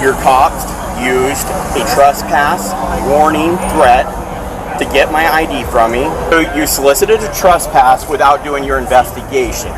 Your cops used a trespass warning threat to get my ID from me. You solicited a trespass without doing your investigation.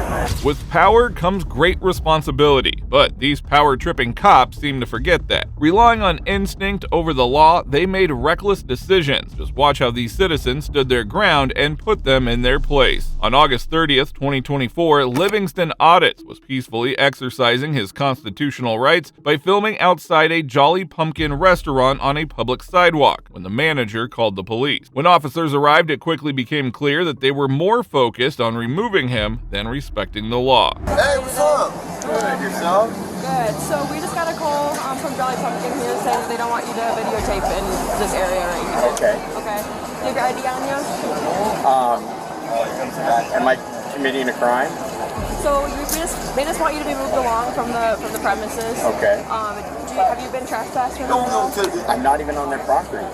With power comes great responsibility, but these power-tripping cops seem to forget that. Relying on instinct over the law, they made reckless decisions. Just watch how these citizens stood their ground and put them in their place. On August 30th, 2024, Livingston Audits was peacefully exercising his constitutional rights by filming outside a Jolly Pumpkin restaurant on a public sidewalk when the manager called the police. When officers arrived, it quickly became clear that they were more focused on removing him than respecting the law. Hey, what's up? Good, yourself? Good. So we just got a call from Jolly Pumpkin here saying that they don't want you to videotape in this area right here. Okay. Okay. Do you have your ID on you? Am I committing a crime? So they just want you to be moved along from the premises. Okay. Have you been trespassing? I'm not even on their property.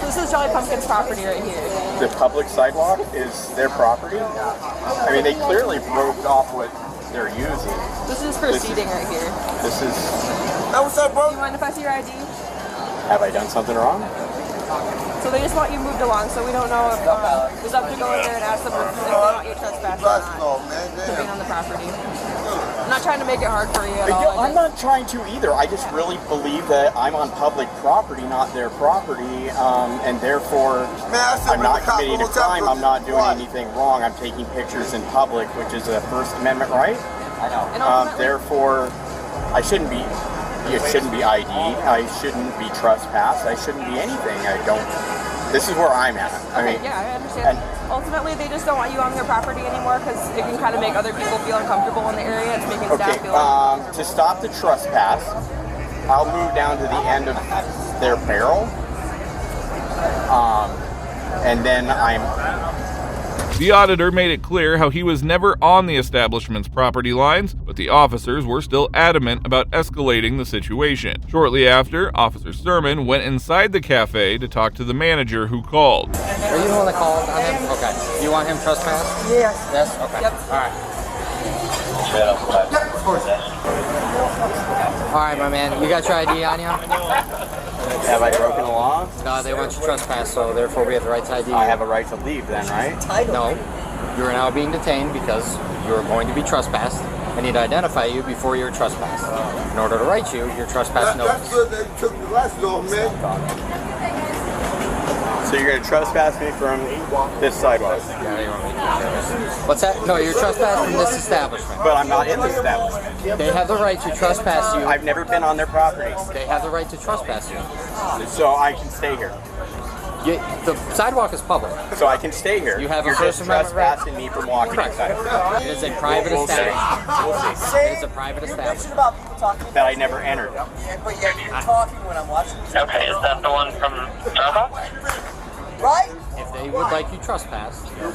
So this is Jolly Pumpkin's property right here. The public sidewalk is their property? I mean, they clearly broke off what they're using. This is for seating right here. This is... Hey, what's up, bro? Do you mind if I see your ID? Have I done something wrong? So they just want you moved along, so we don't know if it's up to go in there and ask them if they want you trespassing or not to be on the property. I'm not trying to make it hard for you at all. I'm not trying to either. I just really believe that I'm on public property, not their property, and therefore I'm not committing a crime. I'm not doing anything wrong. I'm taking pictures in public, which is a First Amendment right. I know. Therefore, it shouldn't be ID. I shouldn't be trespassed. I shouldn't be anything. This is where I'm at. Yeah, I understand. Ultimately, they just don't want you on their property anymore because it can kind of make other people feel uncomfortable in the area. It's making staff feel uncomfortable. To stop the trespass, I'll move down to the end of their barrel, and then The auditor made it clear how he was never on the establishment's property lines, but the officers were still adamant about escalating the situation. Shortly after, Officer Sermon went inside the cafe to talk to the manager who called. Are you the one that called on him? Okay. You want him trespassed? Yes. Yes? Okay. Yep. All right. Yep, of course. All right, my man. You got your ID on you? have I broken the law? No, they want you trespassed, so therefore we have the right to ID you. I have a right to leave then, right? No. You are now being detained because you are going to be trespassed. I need to identify you before you're trespassed. In order to write you, your trespass notice. That's good they took the glasses off, man. So you're going to trespass me from this sidewalk? Yeah, you want me to. What's that? No, you're trespassed from this establishment. But I'm not in this establishment. They have the right to trespass you. I've never been on their property. They have the right to trespass you. So I can stay here. The sidewalk is public. So I can stay here. You have You're a First just Amendment right. trespassing me from walking Correct. inside. It is a private establishment. We'll see. It is a private establishment. That I never entered. But yet you're talking when I'm watching. Okay, is that the one from Starbucks? Right? If they would like you trespassed, you're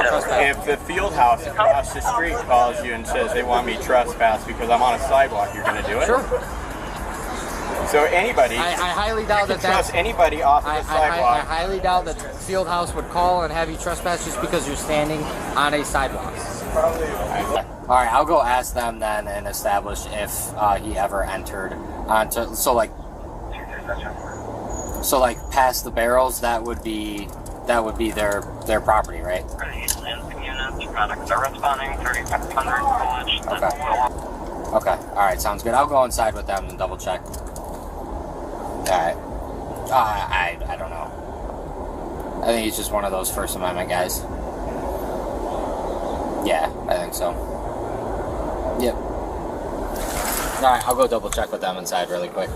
trespassed. If the field house across the street calls you and says they want me trespassed because I'm on a sidewalk, you're going to do it? Sure. So anybody, I highly doubt that trust anybody off of the I sidewalk. highly doubt that field house would call and have you trespass just because you're standing on a sidewalk. All right, I'll go ask them then and establish if he ever entered onto so like past the barrels. That would be their property, right? Products are responding 3500 college. Okay. All right, sounds good. I'll go inside with them and double check. All right. I don't know. I think he's just one of those First Amendment guys. Yeah, I think so. Yep. All right, I'll go double check with them inside really quick.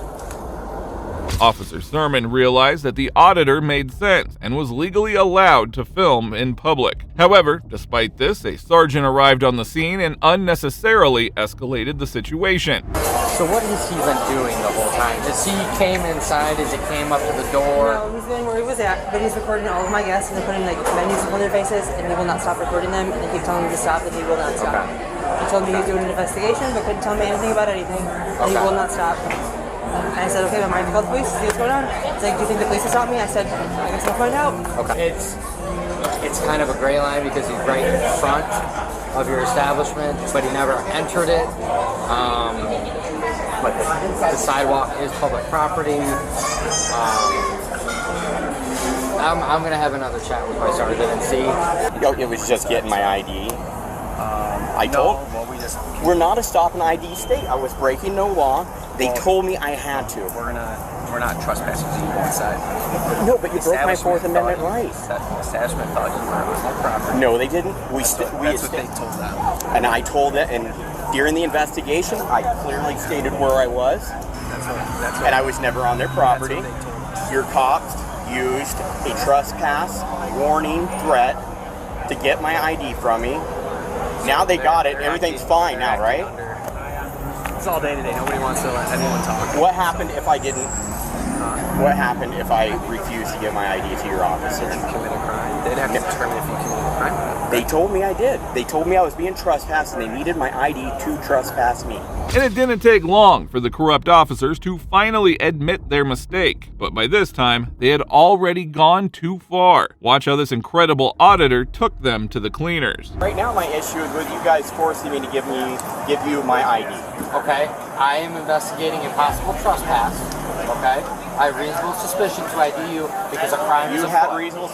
Officer Sermon realized that the auditor made sense and was legally allowed to film in public. However, despite this, a sergeant arrived on the scene and unnecessarily escalated the situation. So what has he been doing the whole time? As he came inside, as he came up to the door? No, he's been where he was at, but he's recording all of my guests and they're putting like menus on their faces and he will not stop recording them and they keep telling him to stop and he will not stop. Okay. He told me he was doing an investigation but couldn't tell me anything about anything and he will not stop. And I said, okay, am I to call the police to see what's going on? He's like, do you think the police will stop me? I said, I guess I'll find out. Okay. It's kind of a gray line because he's right in front of your establishment, but he never entered it. but the sidewalk is public property. I'm gonna have another chat with my sergeant and see. It was just getting my ID. We're not a stop and ID state. I was breaking no law. They told me I had to. We're not trespassing to you inside. No, but you broke my Fourth Amendment right. That establishment thought you were on their property. No, they didn't. That's what they told them. And I told it, and during the investigation, I clearly stated where I was, and I was never on their property. That's what they told us. Your cops used a trespass warning threat to get my ID from me. Now they got it. Everything's fine now, right? It's all day today. Nobody wants to let anyone talk. What happened if I didn't? What happened if I refused to give my ID to your officer? Commit a crime. They'd have to determine if you committed a crime. They told me I did. They told me I was being trespassed, and they needed my ID to trespass me. And it didn't take long for the corrupt officers to finally admit their mistake. But by this time, they had already gone too far. Watch how this incredible auditor took them to the cleaners. Right now, my issue is with you guys forcing me to give you my ID. Okay, I am investigating a possible trespass. Okay, I have reasonable suspicion to ID you because a crime is You afoot. have reasonable.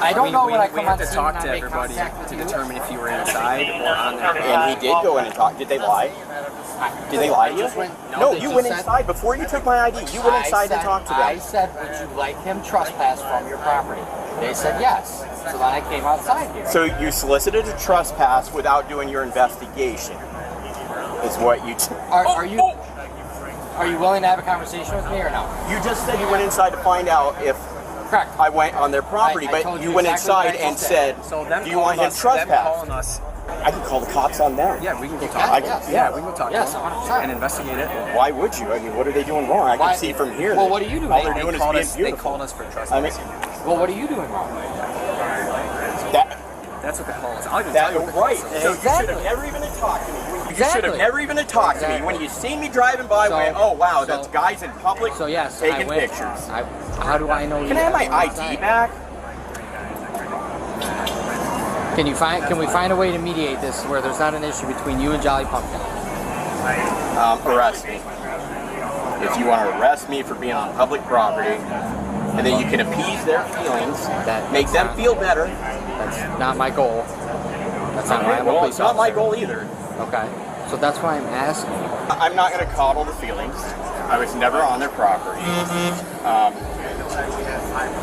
I don't know when I we come have on to scene talk and to I make everybody contact with to you. determine if you were inside or on their property. And he did go in and talk. Did they lie? Did they lie to you? No, they you just went said- inside before you took my ID. You went inside and talked to I them. said, would you like him trespass from your property? They said yes. So then I came outside here. So you solicited a trespass without doing your investigation. Is what you. Are you willing to have a conversation with me or no? You just said you went inside to find out if Correct. I went on their property, I but told you you went exactly what inside I and just said, So them "Do you want him them trespassed?" calling us. I can call the cops on them. Yeah, we can go can, talk. yes. Yeah, we can go talk Yes, to them 100%. and investigate it. Why would you? I mean, what are they doing wrong? I Why- can see from here. Well, that what are you doing? All they're They doing is called being us, beautiful. they called us for I mean, trespassing. Well, what are you doing wrong? That's what they call us. I'll even That, tell you what they right. call us. So you should Exactly. have never even talked to me. You should Exactly. have never even talked to me. When you see me driving by, So- went, oh wow, so- that's guys in public So yes, taking I went. pictures. How do I know? Can I have my ID back? Can we find a way to mediate this where there's not an issue between you and Jolly Pumpkin? Arrest me. If you want to arrest me for being on public property, and then you can appease their feelings, make them feel better. That's not my goal. That's not why I'm a Well, police it's not my officer. goal either. Okay. So that's why I'm asking. I'm not going to coddle the feelings. I was never on their property.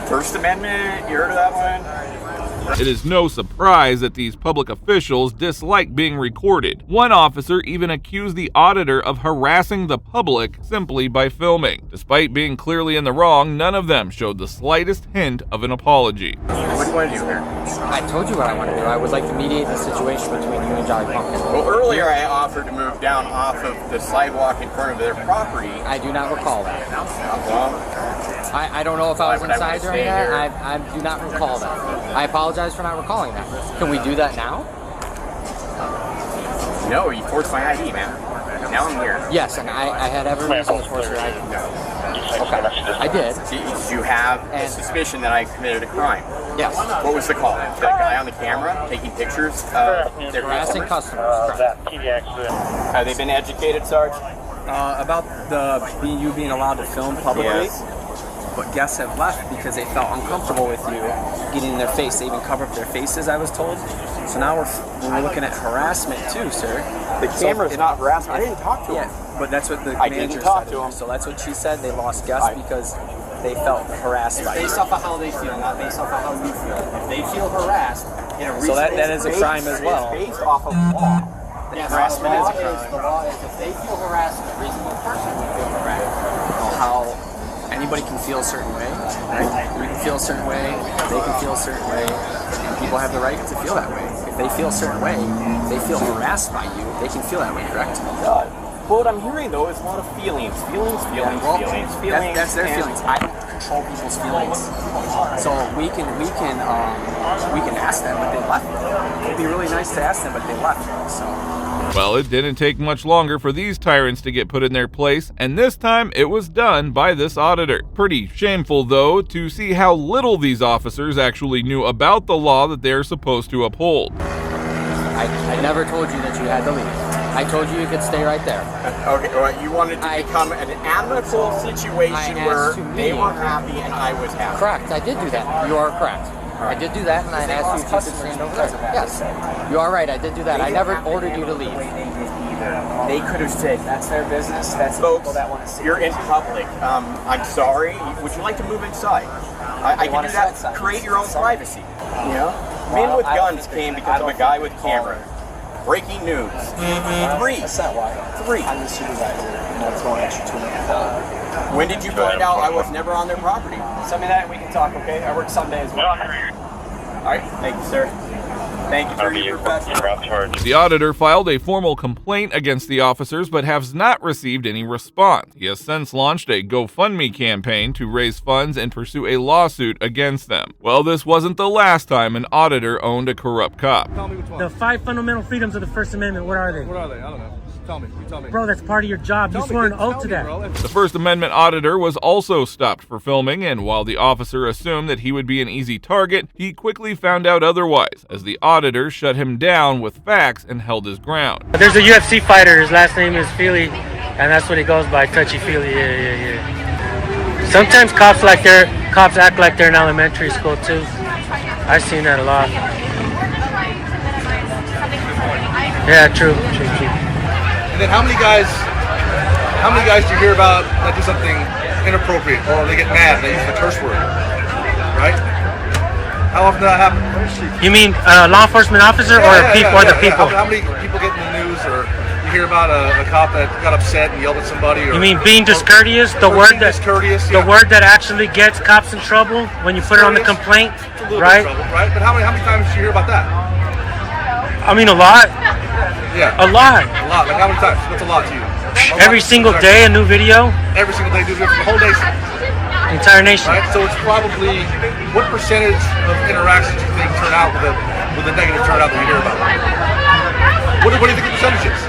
First Amendment, you heard of that one? It is no surprise that these public officials dislike being recorded. One officer even accused the auditor of harassing the public simply by filming. Despite being clearly in the wrong, none of them showed the slightest hint of an apology. What do you want to do here? I told you what I want to do. I would like to mediate the situation between you and Jolly Pumpkin. Well, earlier I offered to move down off of the sidewalk in front of their property. I do not recall that. Well, I don't know if I was Why would I inside wanna during stay that. here? I do not recall that. I apologize for not recalling that. Can we do that now? no, you forced my ID, man. Now I'm here. Yes, and I had every reason to force your ID. Okay, I did. Did you have a And- suspicion that I committed a crime? Yes. What was the call? That guy on the camera taking pictures of their Harassing customers? customers. Correct. Have they been educated, Sarge? About you being allowed to film publicly. Yes. But guests have left because they felt uncomfortable with you getting in their face. They even covered up their faces, I was told. So now we're looking at harassment too, sir. The camera's not harassment. I didn't talk to him. Yeah, but that's what the I didn't manager talk said. to him. So that's what she said. They lost guests because they felt harassed by you. Based off of how they feel, not based off of how you feel. If they feel harassed in a So that reasonable is a crime as well. It's based off of law. Yes, Harassment the law is a crime. The law is if they feel harassed, a reasonable person would feel harassed. How anybody can feel a certain way, right? You can feel a certain way, they can feel a certain way, and people have the right to feel that way. If they feel a certain way, they feel harassed by you, they can feel that way, correct? Well, what I'm hearing though is a lot of feelings. Feelings. That's their and- feelings. I don't control people's feelings, so we can ask them, but they left. It'd be really nice to ask them, but they left. So. Well, it didn't take much longer for these tyrants to get put in their place, and this time it was done by this auditor. Pretty shameful, though, to see how little these officers actually knew about the law that they're supposed to uphold. I never told you that you had to leave. I told you could stay right there. Okay, well, you wanted to become an amicable situation where they were happy and I was happy. Correct, I did do that. You are correct. I did do that, and I asked you if you could stand over there. Yes, you are right. I did do that. I never ordered you to leave. They could have said that's their business. That's the people that want to see. You're in public. I'm sorry. Would you like to move inside? I can do that. Create your own privacy. You know, men with guns came because of a guy with camera. Breaking news. 3. That's not why. 3. I'm the supervisor, and I'm throwing extra $2 million. When did you find out I was never on their property? Send me that and we can talk, okay? I work Sunday as well. All right. Thank you, sir. Thank you for your professionalism. The auditor filed a formal complaint against the officers but has not received any response. He has since launched a GoFundMe campaign to raise funds and pursue a lawsuit against them. Well, this wasn't the last time an auditor owned a corrupt cop. Tell me which one. The 5 fundamental freedoms of the First Amendment, what are they? What are they? I don't know. Just tell me. You tell me. Bro, that's part of your job. You swore an oath to that. The First Amendment auditor was also stopped for filming, and while the officer assumed that he would be an easy target, he quickly found out otherwise, as the auditor shut him down with facts and held his ground. There's a UFC fighter. His last name is Feely, and that's what he goes by, Touchy Feely. Yeah. Sometimes cops act like they're in elementary school too. I've seen that a lot. Yeah, true. And then how many guys do you hear about that do something inappropriate or they get mad, they use the curse word, right? How often does that happen? You mean law enforcement officer or the people? How many people get in the news or you hear about a cop that got upset and yelled at somebody? Or, you mean being discourteous? The word that actually gets cops in trouble when you put it on the complaint, right? Right? But how many times did you hear about that? I mean, a lot. Yeah. A lot. A lot. Like how many times? What's a lot to you? Every single day, a new video. Every single day, new video for the whole nation. Entire nation. Right. So it's probably what percentage of interactions do you think turn out with a negative turnout that we hear about? What do you think the percentage is?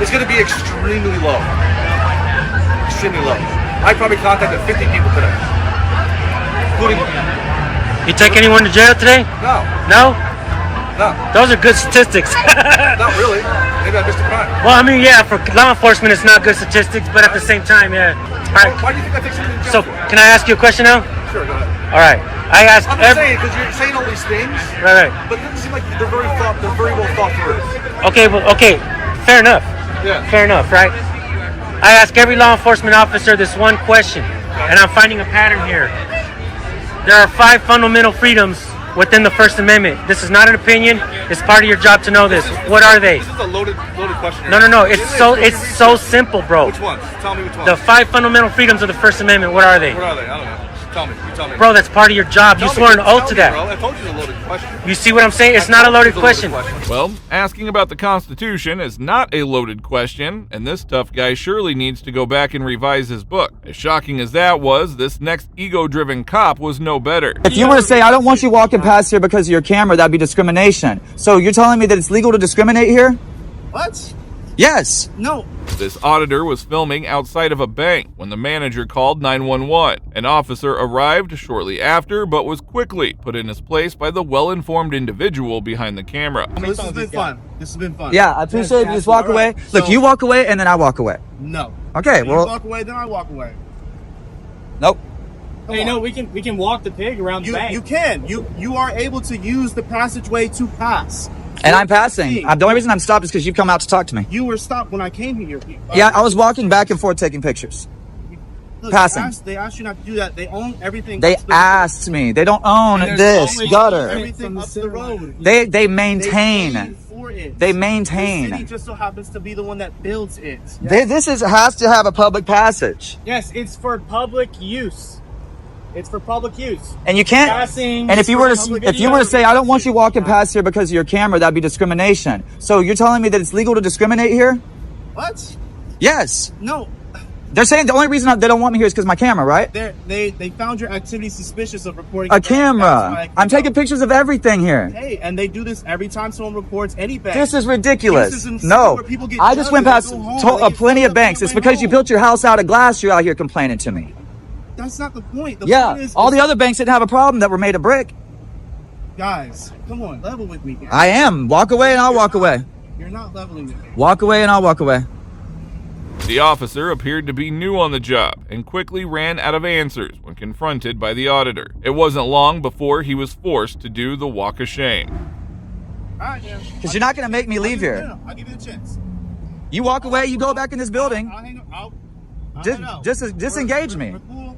It's going to be extremely low. Extremely low. I probably contacted 50 people today, including. You take anyone to jail today? No. No. No. Those are good statistics. Not really. Maybe I missed a crime. Well, I mean, yeah, for law enforcement, it's not good statistics, but at the same time, yeah. All right. Why do you think I take something to So, jail for? can I ask you a question now? Sure, go ahead. All right. I asked I'm just saying, because you're saying all these things, Right. but it doesn't seem like they're very well thought through. Okay. Fair enough. Yeah. Fair enough, right? I ask every law enforcement officer this one question, and I'm finding a pattern here. There are 5 fundamental freedoms within the First Amendment. This is not an opinion. It's part of your job to know this. What are they? This is a loaded question. No. It's so simple, bro. Which ones? Tell me which ones. The 5 fundamental freedoms of the First Amendment. What are they? What are they? I don't know. Tell me. You tell me. Bro, that's part of your job. You swore an oath to that. Bro. I told you it's a loaded question. You see what I'm saying? It's not a loaded question. Well, asking about the Constitution is not a loaded question, and this tough guy surely needs to go back and revise his book. As shocking as that was, this next ego-driven cop was no better. If you were to say, I don't want you walking past here because of your camera, that'd be discrimination. So you're telling me that it's legal to discriminate here? What? Yes. No. This auditor was filming outside of a bank when the manager called 911. An officer arrived shortly after, but was quickly put in his place by the well-informed individual behind the camera. This has been fun. This has been fun. Yeah, I appreciate if you just walk away. Look, So- you walk away and then I walk away. No. Okay, You well, walk away, then I walk away. nope. Hey, no, we can walk the pig around the bank. You can. You are able to use the passageway to pass. And I'm passing. The only reason I'm stopped is because you've come out to talk to me. You were stopped when I came here. Yeah, I was walking back and forth taking pictures. Look, passing. They asked you not to do that. They own everything. They up the- asked me. They don't own And there's this always gutter. Everything up the road. They They maintain. paid for it. They The maintain. city just so happens to be the one that builds it. This has to have a public passage. Yes, it's for public use. It's for public use. And you can't. Passing And if you were to public say, I don't want you walking past here because of your camera, that'd be discrimination. So you're telling me that it's legal to discriminate here? What? Yes. No. They're saying the only reason they don't want me here is because of my camera, right? They found your activity suspicious of reporting A camera. I'm taking pictures of everything here. Hey, and they do this every time someone reports any bank. This is ridiculous. This is insane No, where people get I just went judged past and they go home, they get plenty filled of up banks. on It's their way because you home. built your house out of glass. You're out here complaining to me. That's not the point. The Yeah, point is, all the other banks didn't have a problem that were made of brick. guys, come on, level with me, guys. I am. Walk away and I'll walk away. You're not leveling with me. Walk away and I'll walk away. The officer appeared to be new on the job and quickly ran out of answers when confronted by the auditor. It wasn't long before he was forced to do the walk of shame. All right, man. Because you're not going to make me leave here. No, I'll give you the chance. You walk away, you go back in this building. I'll hang out. Disengage me. We're cool.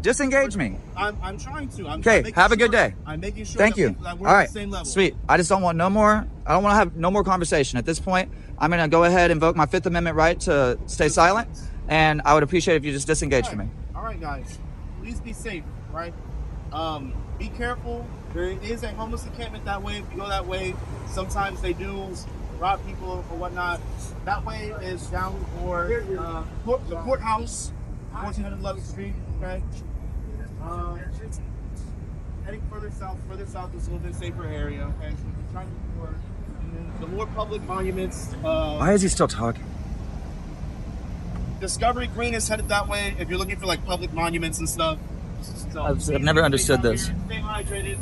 Disengage me. I'm trying to. Okay, have a good day. I'm making sure Thank you. that we're All on right, the same level. sweet. I just don't want no more. I don't want to have no more conversation. At this point, I'm going to go ahead and invoke my Fifth Amendment right to stay silent. And I would appreciate if you just disengage from me. All right, guys. Please be safe, right? Be careful. There is a homeless encampment that way. If you go that way, sometimes they do rob people or whatnot. That way is down for the courthouse, 1411th Street, okay? Heading further south is a little bit safer area, okay? So we're trying to look for the more public monuments. Why is he still talking? Discovery Green is headed that way if you're looking for like public monuments and stuff. So I've never understood this. Stay hydrated.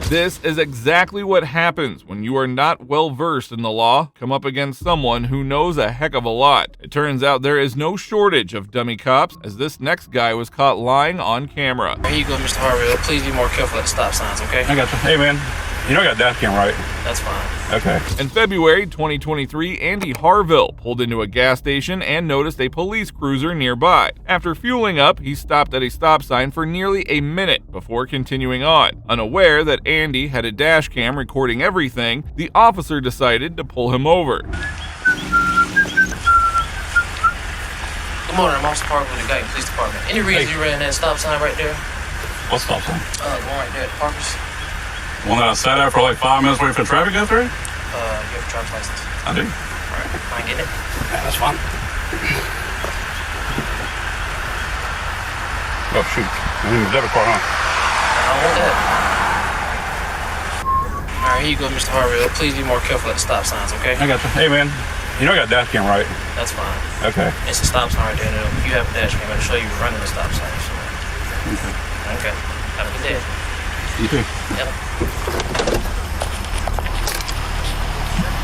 This is exactly what happens when you are not well versed in the law, come up against someone who knows a heck of a lot. It turns out there is no shortage of dummy cops, as this next guy was caught lying on camera. Here you go, Mr. Harville. Please be more careful at the stop signs, okay? I got you. Hey, man. You know I got dash cam, right? That's fine. Okay. In February 2023, Andy Harville pulled into a gas station and noticed a police cruiser nearby. After fueling up, he stopped at a stop sign for nearly a minute before continuing on. Unaware that Andy had a dash cam recording everything, the officer decided to pull him over. Good morning, I'm Officer Parker with the Guyton Police Department. Any reason you ran that stop sign right there? What stop sign? The one right there at Parker's. One that I sat out for like 5 minutes waiting for traffic to go through? You have a driver's license? I do. Alright, mind getting it? Yeah, that's fine. Oh, shoot. I need a debit card, huh? I don't want that. Alright, here you go, Mr. Harville. Please be more careful at the stop signs, okay? I got you. Hey, man. You know I got dash cam, right? That's fine. Okay. It's a stop sign right there. And if you have a dash cam, I'll show you running the stop sign. So. Okay. Okay. Have a good day. You too. Yep.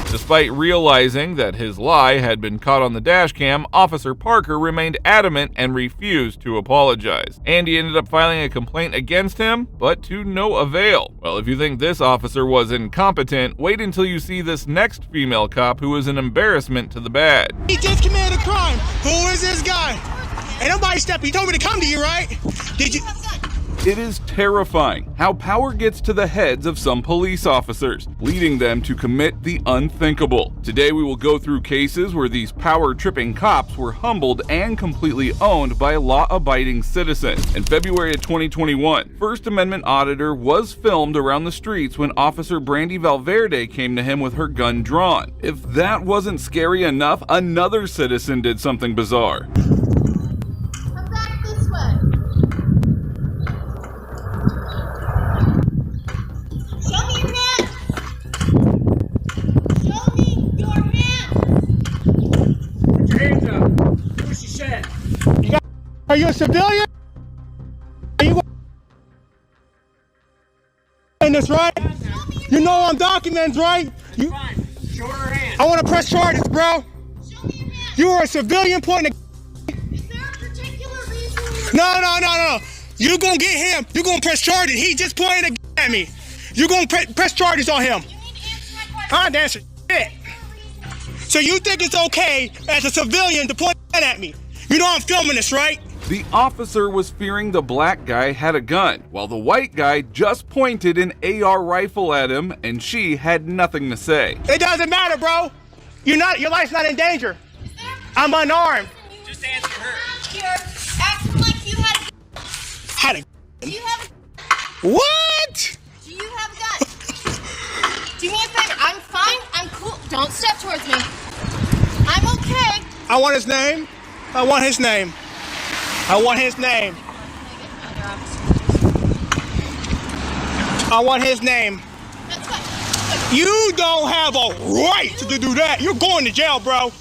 Despite realizing that his lie had been caught on the dash cam, Officer Parker remained adamant and refused to apologize. Andy ended up filing a complaint against him, but to no avail. Well, if you think this officer was incompetent, wait until you see this next female cop who is an embarrassment to the bad. He just committed a crime. Who is this guy? Ain't nobody stepping. He told me to come to you, right? Did you? It is terrifying how power gets to the heads of some police officers, leading them to commit the unthinkable. Today we will go through cases where these power-tripping cops were humbled and completely owned by law-abiding citizens. In February of 2021, First Amendment auditor was filmed around the streets when Officer Brandy Valverde came to him with her gun drawn. If that wasn't scary enough, another citizen did something bizarre. Are you a civilian? Are you in this, right? You know I'm documents, right? You, I want to press charges, bro. You are a civilian pointing. Is there a particular reason? No. You gonna get him. You gonna press charges. He just pointed at me. You gonna press charges on him. I'm dancing shit. So you think it's okay as a civilian to point at me? You know I'm filming this, right? The officer was fearing the black guy had a gun, while the white guy just pointed an AR rifle at him, and she had nothing to say. It doesn't matter, bro. Your life's not in danger. I'm unarmed. Just answer her. You're acting like you had a Do you have What? Do you have a gun? Do me a favor. I'm fine. I'm cool. Don't step towards me. I'm okay. I want his name. I want his name. I want his name. I want his name. You don't have a right to do that. You're going to jail, bro.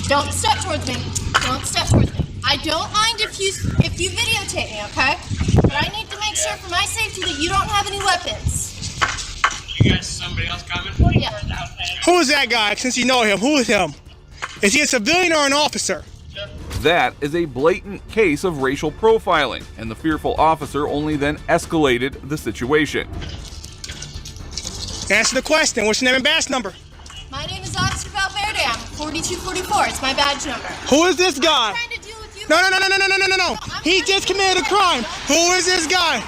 Don't step towards me. Don't step towards me. I don't mind if you videotape me, okay? But I need to make sure for my safety that you don't have any weapons. You got somebody else coming? Yeah. Who is that guy? Since you know him, who is him? Is he a civilian or an officer? That is a blatant case of racial profiling, and the fearful officer only then escalated the situation. Answer the question. What's your name and badge number? My name is Officer Valverde. I'm 4244. It's my badge number. Who is this guy? I'm trying to deal with you. No. He just committed a crime. Who is this guy?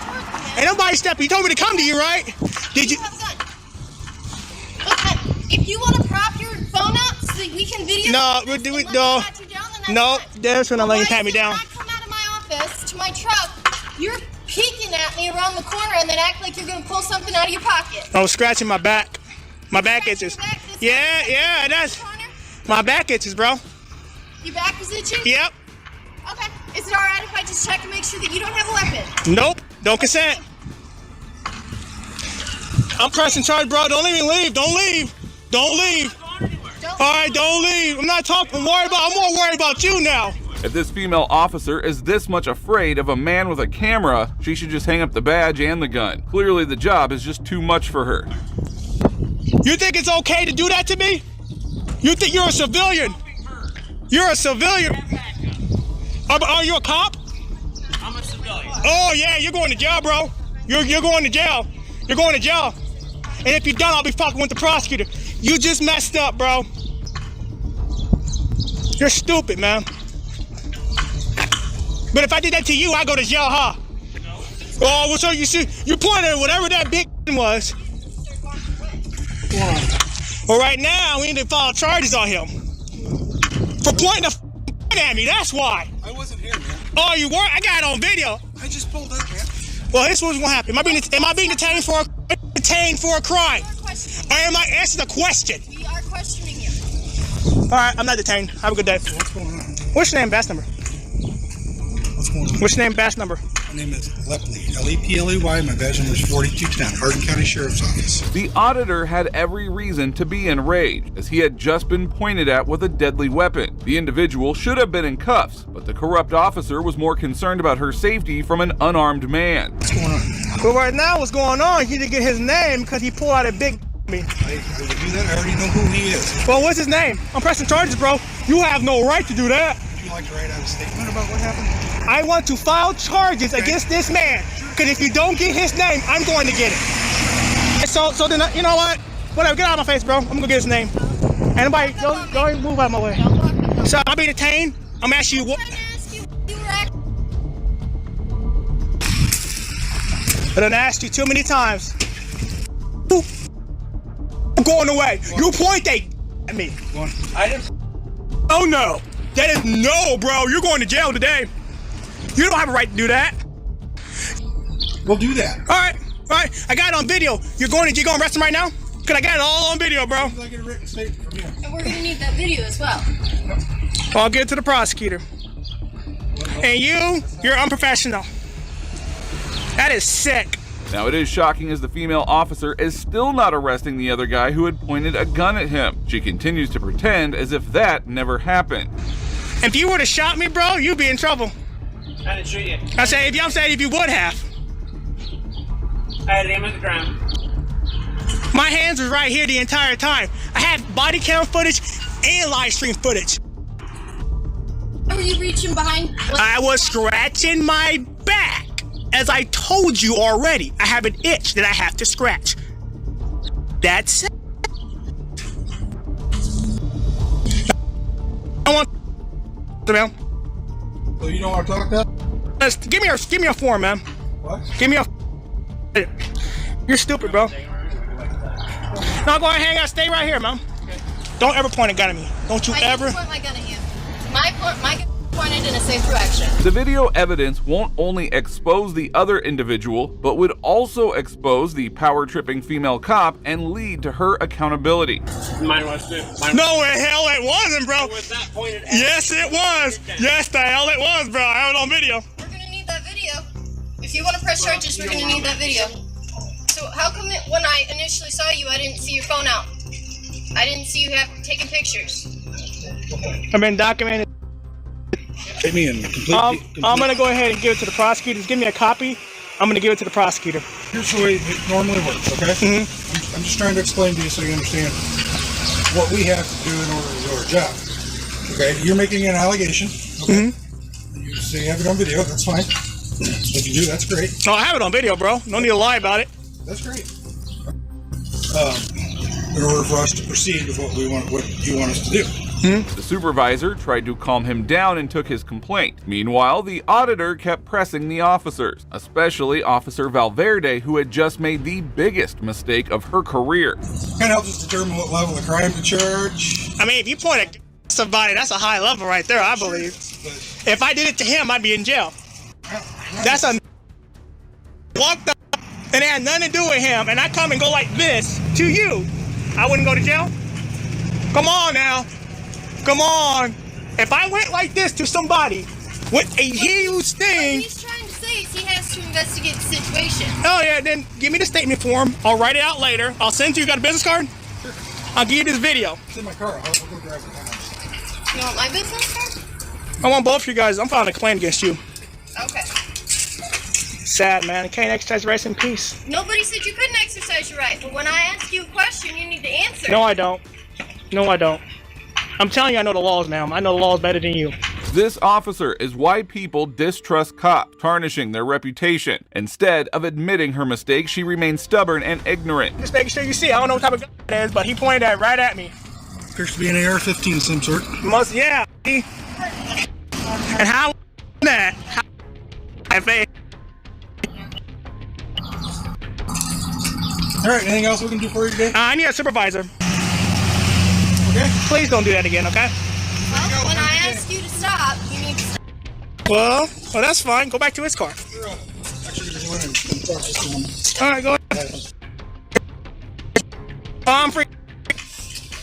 Ain't nobody stepping. He told me to come to you, right? Did you? Look, if you want to prop your phone up so that we can video. No, that's when I'm letting you pat me down. When I come out of my office to my truck, you're peeking at me around the corner and then act like you're gonna pull something out of your pocket. I was scratching my back. My back itches. Yeah, that's. My back itches, bro. Your back is itching? Yep. Okay. Is it alright if I just check and make sure that you don't have a weapon? Nope. Don't consent. I'm pressing charge, bro. Don't even leave. Don't leave. Don't leave. Alright, don't leave. I'm not talking. I'm more worried about you now. If this female officer is this much afraid of a man with a camera, she should just hang up the badge and the gun. Clearly the job is just too much for her. You think it's okay to do that to me? You think you're a civilian? You're a civilian. Are you a cop? I'm a civilian. Oh yeah, you're going to jail, bro. You're going to jail. You're going to jail. And if you're done, I'll be fucking with the prosecutor. You just messed up, bro. You're stupid, man. But if I did that to you, I go to jail, huh? No. Oh, well, so you see, you pointed at whatever that big was. Well, right now, we need to file charges on him. For pointing the at me, that's why. I wasn't here, man. Oh, you weren't? I got it on video. I just pulled up, man. Well, here's what's gonna happen. Am I being detained for a crime? Or am I answering the question? We are questioning you. Alright, I'm not detained. Have a good day. What's going on? What's your name, badge number? What's going on? What's your name, badge number? My name is Lepley, L-E-P-L-E-Y. My badge number is 4210, Hardin County Sheriff's Office. The auditor had every reason to be enraged, as he had just been pointed at with a deadly weapon. The individual should have been in cuffs, but the corrupt officer was more concerned about her safety from an unarmed man. What's going on? Well, right now, what's going on? He didn't get his name because he pulled out a big me. I would do that. I already know who he is. Well, what's his name? I'm pressing charges, bro. You have no right to do that. Would you like to write out a statement about what happened? I want to file charges against this man. Because if you don't get his name, I'm going to get it. So then, you know what? Whatever, get out of my face, bro. I'm going to get his name. Anybody, don't even move out of my way. So I'll be detained. I'm asking you what. I done asked you too many times. I'm going away. You point at me. I didn't. Oh no. That is no, bro. You're going to jail today. You don't have a right to do that. We'll do that. All right. I got it on video. You're going to arrest him right now? Cause I got it all on video, bro. I get a written statement from you. And we're gonna need that video as well. I'll get it to the prosecutor. And you're unprofessional. That is sick. Now it is shocking as the female officer is still not arresting the other guy who had pointed a gun at him. She continues to pretend as if that never happened. If you would have shot me, bro, you'd be in trouble. I didn't shoot you. I'm saying if you would have. I had him at the ground. My hands was right here the entire time. I had body cam footage and live stream footage. Were you reaching behind? I was scratching my back. As I told you already, I have an itch that I have to scratch. That's it. I want man. So you don't want to talk that? Give me a form, man. What? Give me a. You're stupid, bro. No, go ahead, hang out. Stay right here, man. Don't ever point a gun at me. Don't you ever. I didn't point my gun at you. My gun pointed in a safe direction. The video evidence won't only expose the other individual, but would also expose the power-tripping female cop and lead to her accountability. Mine was too. No, the hell it wasn't, bro. Was that pointed at Yes, it was. Yes, the hell it was, bro. I have it on video. We're gonna need that video. If you want to press charges, we're gonna need that video. So how come when I initially saw you, I didn't see your phone out? I didn't see you taking pictures. I've been documented. Take me in. I'm gonna go ahead and give it to the prosecutors. Give me a copy. I'm gonna give it to the prosecutor. Here's the way it normally works, okay? I'm just trying to explain to you so you understand what we have to do in order to do our job. Okay, you're making an allegation, okay? You say you have it on video, that's fine. If you do, that's great. No, I have it on video, bro. No need to lie about it. That's great. In order for us to proceed with what you want us to do. The supervisor tried to calm him down and took his complaint. Meanwhile, the auditor kept pressing the officers, especially Officer Valverde, who had just made the biggest mistake of her career. Kind of helps us determine what level of crime to charge. I mean, if you point at somebody, that's a high level right there, I believe. If I did it to him, I'd be in jail. That's a walked up and it had nothing to do with him, and I come and go like this to you. I wouldn't go to jail? Come on now. Come on. If I went like this to somebody with a huge thing. What he's trying to say is he has to investigate the situation. Oh yeah, then give me the statement form. I'll write it out later. I'll send it to you. Got a business card? Sure. I'll give you this video. It's in my car. I'll go drive it. You want my business card? I want both of you guys. I'm filing a complaint against you. Okay. Sad, man. I can't exercise rights in peace. Nobody said you couldn't exercise your right, but when I ask you a question, you need to answer. No, I don't. No, I don't. I'm telling you, I know the laws, ma'am. I know the laws better than you. This officer is why people distrust cops, tarnishing their reputation. Instead of admitting her mistake, she remains stubborn and ignorant. Just making sure you see. I don't know what type of gun it is, but he pointed that right at me. Appears to be an AR-15 of some sort. Must, yeah. And how that? All right, anything else we can do for you today? I need a supervisor. Okay. Please don't do that again, okay? Well, when I ask you to stop, you need to stop. Well, that's fine. Go back to his car. Actually, go in and talk just a moment. All right, go ahead. I'm free.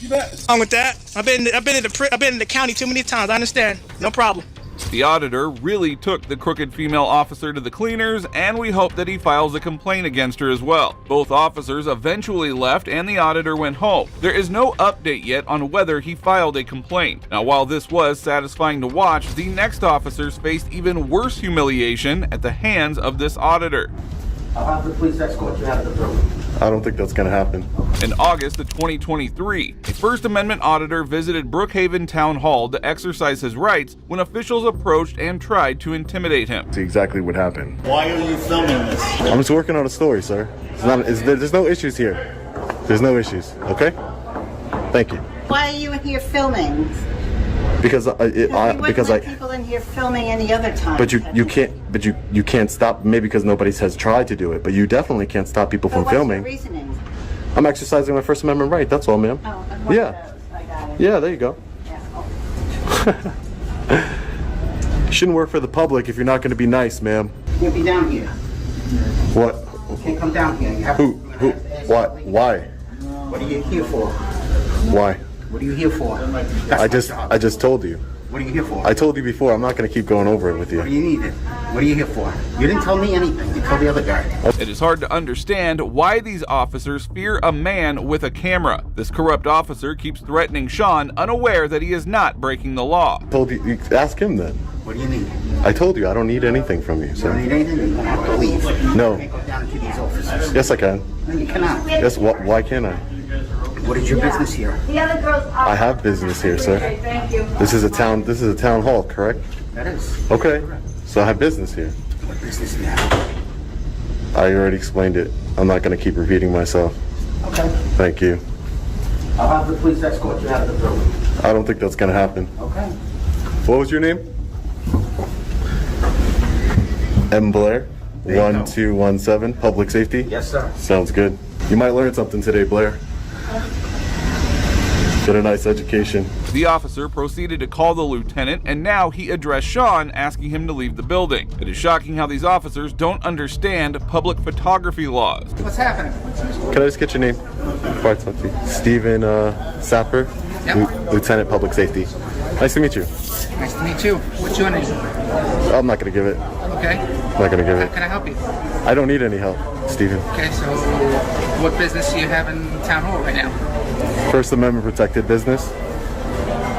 You bet. Wrong with that. I've been in the county too many times. I understand. No problem. The auditor really took the crooked female officer to the cleaners, and we hope that he files a complaint against her as well. Both officers eventually left and the auditor went home. There is no update yet on whether he filed a complaint. Now, while this was satisfying to watch, the next officers faced even worse humiliation at the hands of this auditor. I'll have the police escort you out of the building. I don't think that's going to happen. In August of 2023, a First Amendment auditor visited Brookhaven Town Hall to exercise his rights when officials approached and tried to intimidate him. See exactly what happened. Why are you filming this? I'm just working on a story, sir. There's no issues here. There's no issues, okay? Thank you. Why are you in here filming? Because people in here filming any other time. But you can't stop. Maybe because nobody has tried to do it, but you definitely can't stop people from filming. What's your reasoning? I'm exercising my First Amendment right. That's all, ma'am. Oh, yeah. I got it. Yeah, there you go. You shouldn't work for the public if you're not going to be nice, ma'am. You can't be down here. What? You can't come down here. You have Who? What? Why? What are you here for? Why? What are you here for? I just told you. What are you here for? I told you before. I'm not going to keep going over it with you. What do you need it? What are you here for? You didn't tell me anything. You told the other guy. It is hard to understand why these officers fear a man with a camera. This corrupt officer keeps threatening Sean, unaware that he is not breaking the law. Told you. Ask him then. What do you need? I told you I don't need anything from you, sir. You don't need anything? You have to leave. No. You can't go down into these offices. Yes, I can. No, you cannot. Yes. Why can't I? What is your business here? I have business here, sir. This is a town hall, correct? That is. Okay. So I have business here. What business do you have? I already explained it. I'm not going to keep repeating myself. Okay. Thank you. I'll have the police escort you out of the building. I don't think that's going to happen. Okay. What was your name? M. Blair. 1217, Public Safety? Yes, sir. Sounds good. You might learn something today, Blair. Get a nice education. The officer proceeded to call the lieutenant, and now he addressed Sean, asking him to leave the building. It is shocking how these officers don't understand public photography laws. What's happening? Can I just get your name before I talk to you? Stephen Sapper, Yep. Lieutenant Public Safety. Nice to meet you. Nice to meet you. What's your name? I'm not going to give it. Okay. I'm not going to give it. Can I help you? I don't need any help, Stephen. Okay, so what business do you have in town hall right now? First Amendment protected business.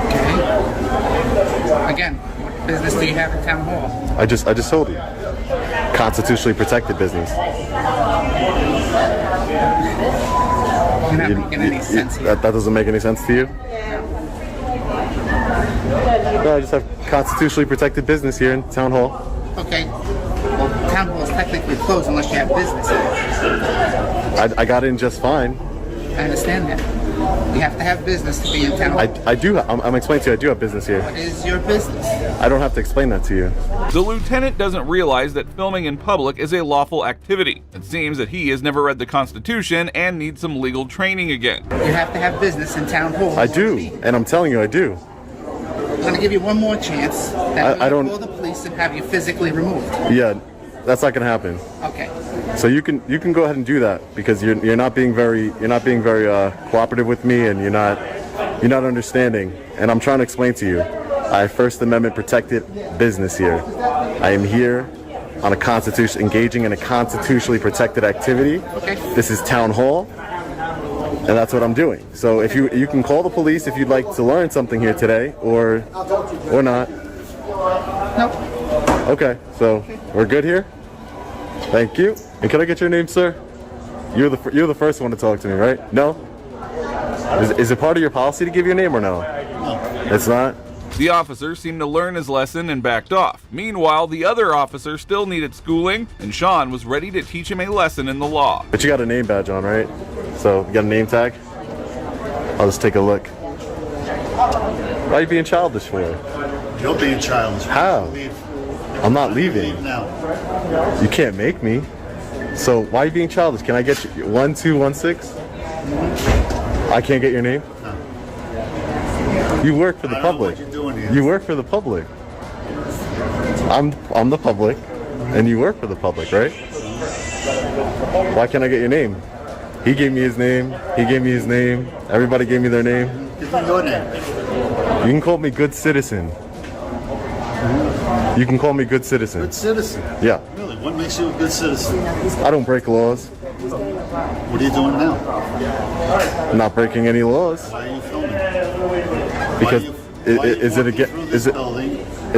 Okay. Again, what business do you have in town hall? I just told you. Constitutionally protected business. You're not making any sense. That doesn't make any sense to you? No, I just have constitutionally protected business here in Town Hall. Okay. Well, town hall is technically closed unless you have business here. I got in just fine. I understand that. You have to have business to be in town hall. I do. I'm explaining to you. I do have business here. What is your business? I don't have to explain that to you. The lieutenant doesn't realize that filming in public is a lawful activity. It seems that he has never read the Constitution and needs some legal training again. You have to have business in town hall. I do, and I'm telling you, I do. I'm going to give you one more chance. I don't. Call the police and have you physically removed. Yeah, that's not going to happen. Okay. So you can go ahead and do that because you're not being very cooperative with me, and you're not understanding. And I'm trying to explain to you, I have First Amendment protected business here. I am here on engaging in a constitutionally protected activity. Okay. This is Town Hall, and that's what I'm doing. So if you can call the police if you'd like to learn something here today, or not. Nope. Okay. So we're good here. Thank you. And can I get your name, sir? You're the first one to talk to me, right? No? Is it part of your policy to give your name or no? No. It's not? The officer seemed to learn his lesson and backed off. Meanwhile, the other officer still needed schooling, and Sean was ready to teach him a lesson in the law. But you got a name badge on, right? So you got a name tag? I'll just take a look. Why are you being childish for? You're being childish. How? Leave. I'm not leaving. Leave now. You can't make me. So why are you being childish? Can I get you 1216? I can't get your name? No. You work for the public. What you're doing here. You work for the public. I'm the public, and you work for the public, right? Why can't I get your name? He gave me his name. He gave me his name. Everybody gave me their name. Give me your name. You can call me good citizen. You can call me good citizen. Good citizen. Yeah. Really? What makes you a good citizen? I don't break laws. What are you doing now? I'm not breaking any laws. Why are you filming? Because is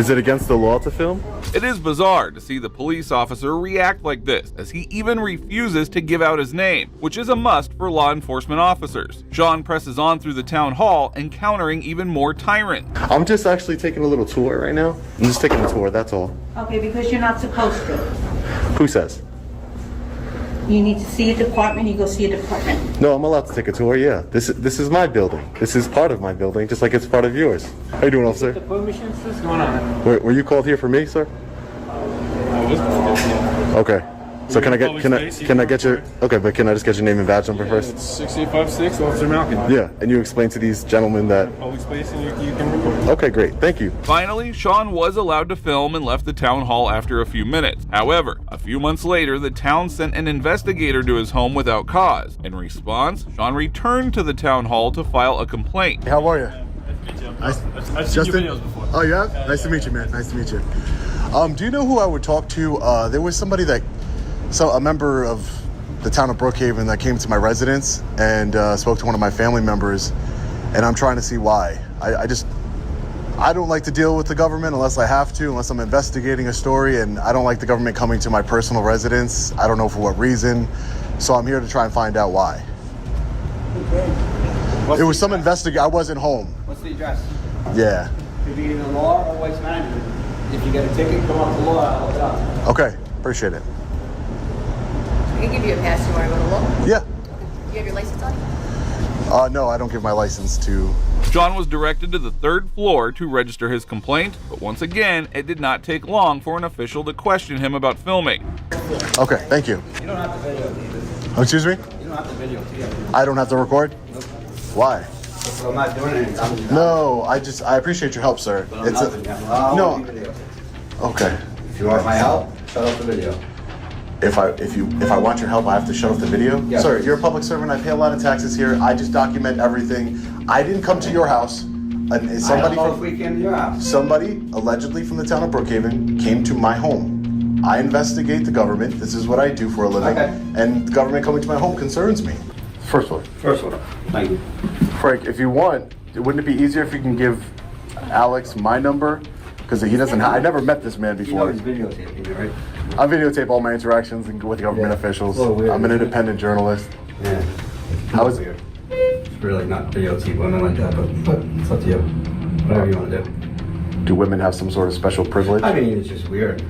it against the law to film? It is bizarre to see the police officer react like this, as he even refuses to give out his name, which is a must for law enforcement officers. Sean presses on through the town hall, encountering even more tyrants. I'm just actually taking a little tour right now. I'm just taking a tour, that's all. Okay, because you're not supposed to. Who says? You need to see a department, you go see a department. No, I'm allowed to take a tour, yeah. This is my building. This is part of my building, just like it's part of yours. How you doing, officer? What's going on? Were you called here for me, sir? I was called here. Okay. So can I get your okay, but can I just get your name and badge number first? It's 6856 Officer Malkin. Yeah, and you explain to these gentlemen that Public space and you can record. Okay, great. Thank you. Finally, Sean was allowed to film and left the town hall after a few minutes. However, a few months later, the town sent an investigator to his home without cause. In response, Sean returned to the town hall to file a complaint. How are you? I've seen your videos before. Oh, yeah? Nice to meet you, man. Nice to meet you. Do you know who I would talk to? There was somebody a member of the town of Brookhaven that came to my residence and spoke to one of my family members, and I'm trying to see why. I don't like to deal with the government unless I have to, unless I'm investigating a story, and I don't like the government coming to my personal residence. I don't know for what reason, so I'm here to try and find out why. It was some investigator. I wasn't home. What's the address? Yeah. Could be either law or waste management. If you get a ticket, come up to law, I'll help you out. Okay, appreciate it. I can give you a pass. You want to go to law? Yeah. You have your license on you? No, I don't give my license to. John was directed to the 3rd floor to register his complaint, but once again, it did not take long for an official to question him about filming. Okay, thank you. You don't have to video either. Oh, excuse me? You don't have to video either. I don't have to record? Nope. Why? So I'm not doing anything. No, I appreciate your help, sir. But I'm no. video. Okay. If you want my help, shut off the video. If I want your help, I have to shut off the video? Yes. Sir, you're a public servant. I pay a lot of taxes here. I just document everything. I didn't come to your house. Somebody if we came to your house. Somebody, allegedly from the town of Brookhaven, came to my home. I investigate the government. This is what I do for a living. Okay. And the government coming to my home concerns me. First one. Thank you. Frank, if you want, wouldn't it be easier if you can give Alex my number? because he doesn't. I never met this man before. he's videotaping you, right? I videotape all my interactions with government officials. I'm an independent journalist. Yeah. How is weird? It's really not videotape women like that, but it's up to you. Whatever you want to do. Do women have some sort of special privilege? I mean, it's just weird.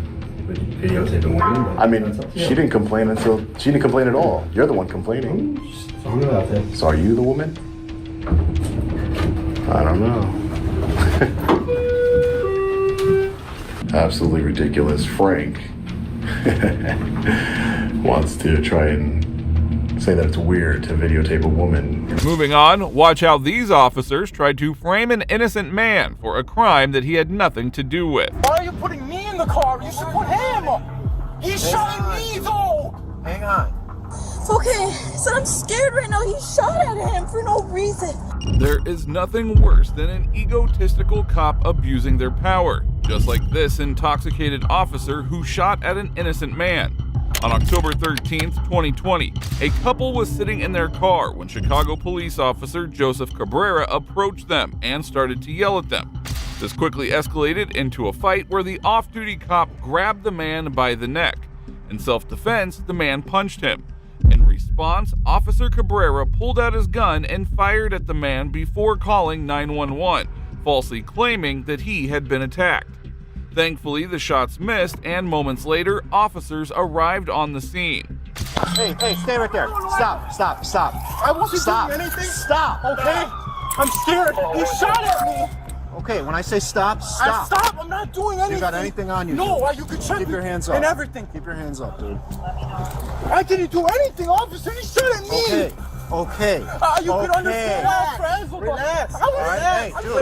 Videotaping women. But I mean, she didn't complain at all. You're the one complaining. Sorry about that. So are you the woman? I don't know. Absolutely ridiculous. Frank wants to try and say that it's weird to videotape a woman. Moving on, watch how these officers tried to frame an innocent man for a crime that he had nothing to do with. Why are you putting me in the car? You should put him. He's shot at me though. Hang on. Okay, so I'm scared right now. He shot at him for no reason. There is nothing worse than an egotistical cop abusing their power, just like this intoxicated officer who shot at an innocent man. On October 13th, 2020, a couple was sitting in their car when Chicago police officer Joseph Cabrera approached them and started to yell at them. This quickly escalated into a fight where the off-duty cop grabbed the man by the neck. In self-defense, the man punched him. In response, Officer Cabrera pulled out his gun and fired at the man before calling 911, falsely claiming that he had been attacked. Thankfully, the shots missed, and moments later, officers arrived on the scene. Hey, stay right there. Stop. I wasn't doing anything. Stop, okay? I'm scared. He shot at me. Okay, when I say stop. Stop. I'm not doing anything. You got anything on you? No, you can check. Keep your hands up. And everything. Keep your hands up, dude. I didn't do anything, officer. He shot at me. Okay. You can understand our friends. Relax. All right, hey, dude.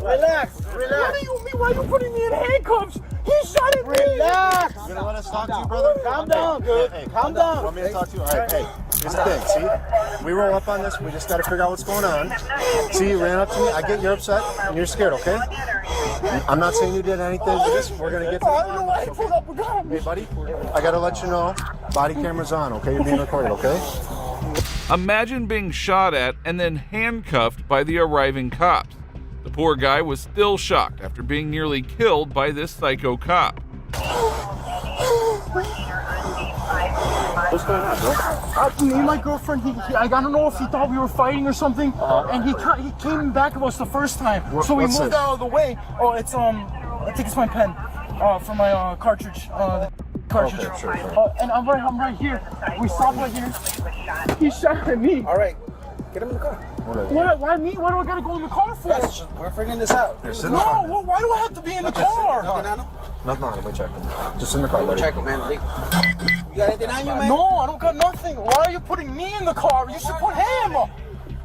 Relax. What do you mean? Why are you putting me in handcuffs? He shot at me. Relax. You gonna let us talk to you, brother? Calm down, dude. Hey, Calm down. You want me to talk to you? All right, hey. Here's the thing, see? We roll up on this, we just gotta figure out what's going on. See, you ran up to me, I get you're upset, and you're scared, okay? I'm not saying you did anything, but we're gonna get to I don't know why he pulled up a gun. Hey, buddy, I gotta let you know, body camera's on, okay? You're being recorded, okay? Imagine being shot at and then handcuffed by the arriving cops. The poor guy was still shocked after being nearly killed by this psycho cop. What's going on, bro? Me and my girlfriend, I don't know if he thought we were fighting or something, and he came back of us the first time, so we moved out of the way. Oh, it's I think it's my pen for my cartridge. Cartridge. Okay, sure. And I'm right here. We stopped right here. He shot at me. All right, get him in the car. Why me? Why do I gotta go in the car for? We're figuring this out. No, why do I have to be in the car? Nothing on him, we check him. Just in the car, buddy. Check him, man. You got anything on you, man? No, I don't got nothing. Why are you putting me in the car? You should put him.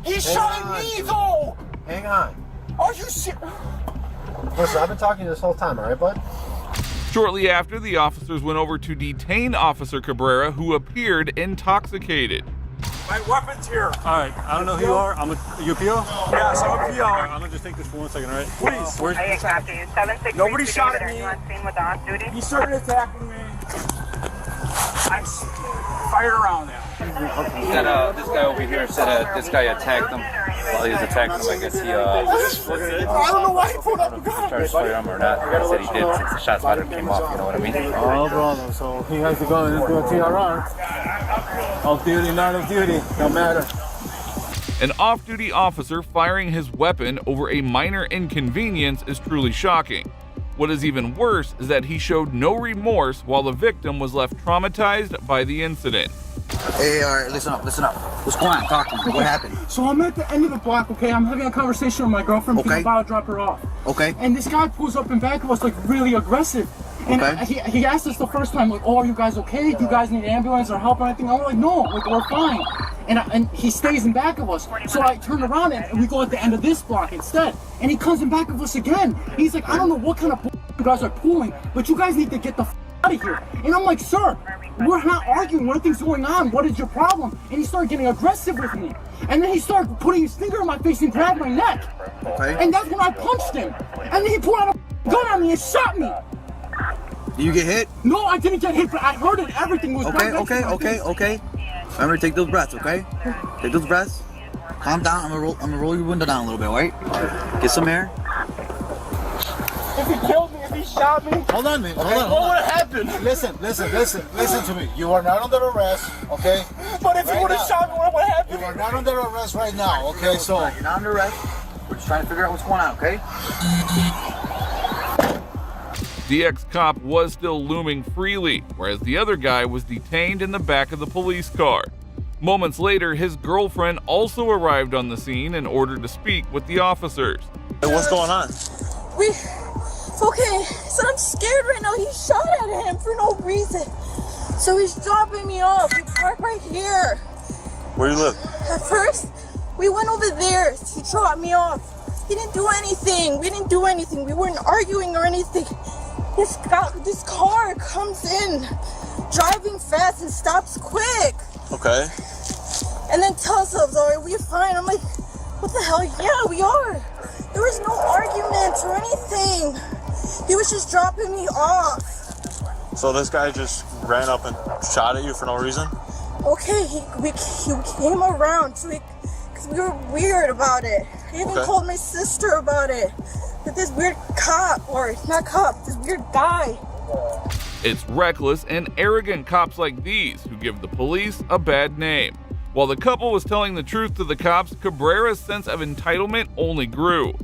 He shot at me, though. Hang on. Are you serious? Listen, I've been talking to you this whole time, all right, bud? Shortly after, the officers went over to detain Officer Cabrera, who appeared intoxicated. My weapon's here. All right, I don't know who you are. I'm a UPO? Yes, I'm a PO. All right, I'm gonna just take this for 1 second, all right? Please. Where's nobody shot at me. He started attacking me. I fired around now. This guy over here said this guy attacked him. While he was attacking him, I guess he I don't know why he pulled up a gun. tried to fire him or not. I said he did since the shots fired came off, you know what I mean? Oh, brother, so he has to go and do a TRR. Off duty, not off duty, no matter. An off-duty officer firing his weapon over a minor inconvenience is truly shocking. What is even worse is that he showed no remorse while the victim was left traumatized by the incident. Hey, all right, listen up. What's going on? Talk to me. What happened? So I'm at the end of the block, okay? I'm having a conversation with my girlfriend because I'm about to drop her off. Okay. And this guy pulls up in back of us like really aggressive. And he asked us the first time, like, oh, are you guys okay? Do you guys need an ambulance or help or anything? I'm like, no, like, we're fine. And he stays in back of us. So I turn around and we go at the end of this block instead. And he comes in back of us again. He's like, I don't know what kind of you guys are pulling, but you guys need to get the out of here. And I'm like, sir, we're not arguing. Nothing's going on. What is your problem? And he started getting aggressive with me. And then he started putting his finger in my face and grabbed my neck. Okay. And that's when I punched him. And then he pulled out a gun on me and shot me. Did you get hit? No, I didn't get hit, but I heard it. Everything was Okay. Remember to take those breaths, okay? Take those breaths. Calm down. I'm gonna roll your window down a little bit, all right? Get some air. If If he killed me, if he shot me. Hold on, man. Hold What on. would have happened? Listen to me. You are not under arrest, okay? But if he Right would have now. shot me, what would have happened? You are not under arrest right now, okay? So You're not under arrest. We're just trying to figure out what's going on, okay? The ex-cop was still looming freely, whereas the other guy was detained in the back of the police car. Moments later, his girlfriend also arrived on the scene in order to speak with the officers. Hey, what's going on? Okay, so I'm scared right now. He shot at him for no reason. So he's dropping me off. We parked right here. Where you live? At first, we went over there. He dropped me off. He didn't do anything. We didn't do anything. We weren't arguing or anything. This car comes in, driving fast and stops quick. Okay. And then tells us, are we fine? I'm like, what the hell? Yeah, we are. There was no argument or anything. He was just dropping me off. So this guy just ran up and shot at you for no reason? Okay, he came around because we were weird about it. I even told my sister about it. That this weird cop, or not cop, this weird guy. It's reckless and arrogant cops like these who give the police a bad name. While the couple was telling the truth to the cops, Cabrera's sense of entitlement only grew.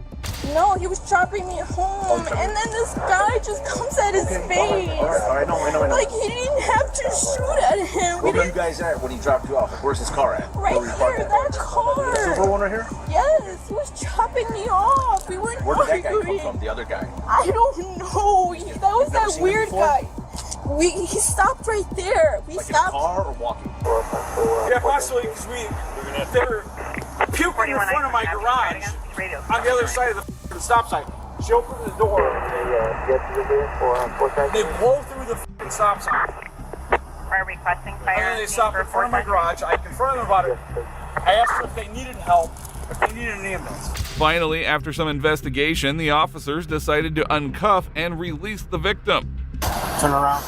No, he was dropping me home, and then this guy just comes at his face. All right, no. Like, he didn't have to shoot at him. Where were you guys at when he dropped you off? Like, where's his car at? Right here, that car. Silver one right here? Yes, he was chopping me off. We weren't Where did that guy arguing. come from, the other guy? I don't know. That was that weird guy. He stopped right there. We Like stopped. in a car or walking? Yeah, possibly, because they were puking in front of my garage on the other side of the stop sign. She opened the door. They blow through the stop sign. Are requesting And fire? then they stopped in front of my garage. I confronted them about it. I asked them if they needed help, if they needed an ambulance. Finally, after some investigation, the officers decided to uncuff and release the victim. Turn around.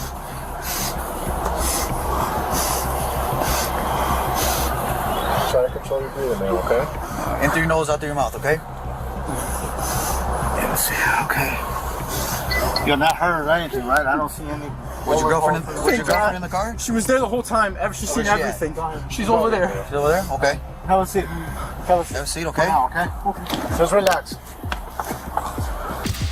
Try to control your breathing, man, okay? In through your nose, out through your mouth, okay? Yes, okay. You're not hurt or anything, right? I don't see any. Was your girlfriend in the car? She was there the whole time. She's seen Where's she everything. She's over there. She's over there? Okay. Have a seat. Have a seat, okay? Now, okay? Just relax.